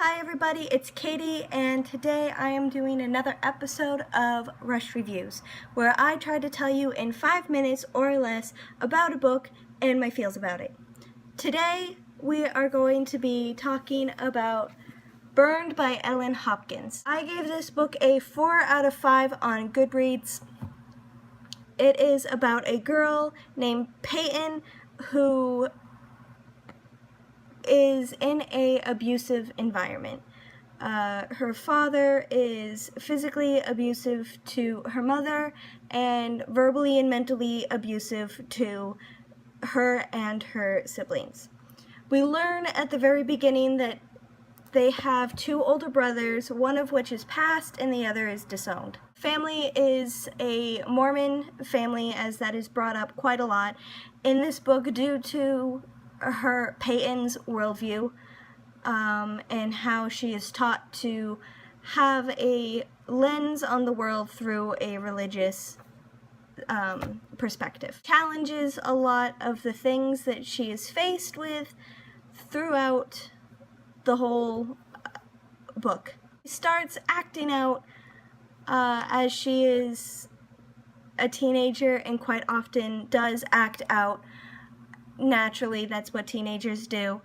Hi everybody, it's Katie, and today I am doing another episode of Rush Reviews, where I try to tell you in 5 minutes or less about a book and my feels about it. Today we are going to be talking about Burned by Ellen Hopkins. I gave this book a 4 out of 5 on Goodreads. It is about a girl named Peyton who is in an abusive environment. Her father is physically abusive to her mother and verbally and mentally abusive to her and her siblings. We learn at the very beginning that they have 2 older brothers, one of which is passed and the other is disowned. Family is a Mormon family, as that is brought up quite a lot in this book due to Peyton's worldview, and how she is taught to have a lens on the world through a religious perspective. Challenges a lot of the things that she is faced with throughout the whole book. She starts acting out as she is a teenager, and quite often does act out naturally. That's what teenagers do.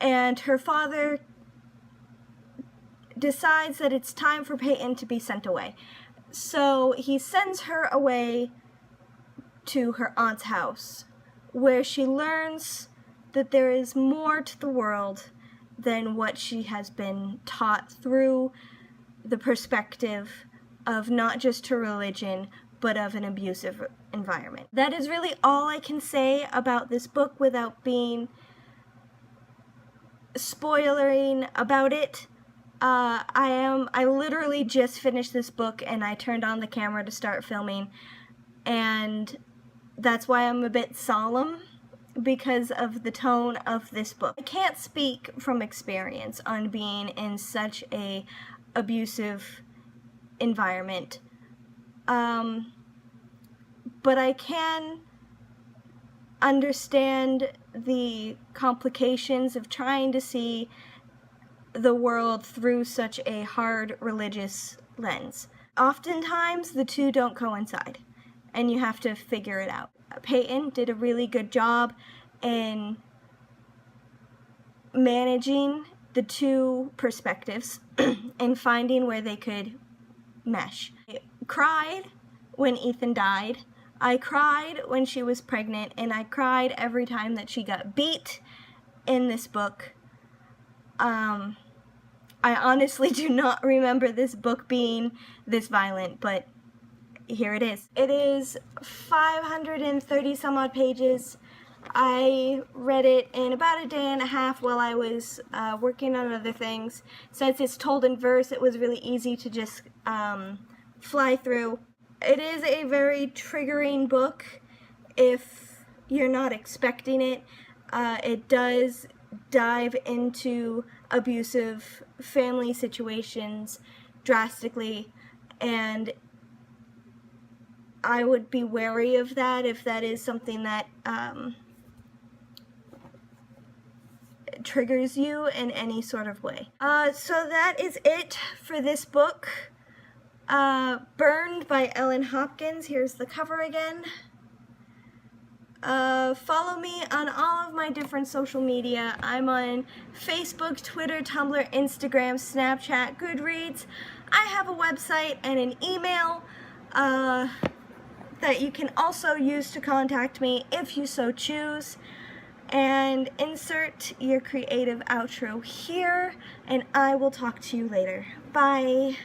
And her father decides that it's time for Peyton to be sent away. So he sends her away to her aunt's house, where she learns that there is more to the world than what she has been taught through the perspective of not just her religion, but of an abusive environment. That is really all I can say about this book without being spoilering about it. I literally just finished this book and I turned on the camera to start filming, and that's why I'm a bit solemn, because of the tone of this book. I can't speak from experience on being in such a abusive environment, but I can understand the complications of trying to see the world through such a hard religious lens. Oftentimes the two don't coincide, and you have to figure it out. Peyton did a really good job in managing the two perspectives and finding where they could mesh. I cried when Ethan died. I cried when she was pregnant, and I cried every time that she got beat in this book. I honestly do not remember this book being this violent, but here it is. It is 530 some odd pages. I read it in about a day and a half while I was working on other things. Since it's told in verse, it was really easy to just fly through. It is a very triggering book if you're not expecting it. It does dive into abusive family situations drastically, and I would be wary of that if that is something that triggers you in any sort of way. So that is it for this book. Burned by Ellen Hopkins. Here's the cover again. Follow me on all of my different social media. I'm on Facebook, Twitter, Tumblr, Instagram, Snapchat, Goodreads. I have a website and an email that you can also use to contact me if you so choose. And insert your creative outro here, and I will talk to you later. Bye!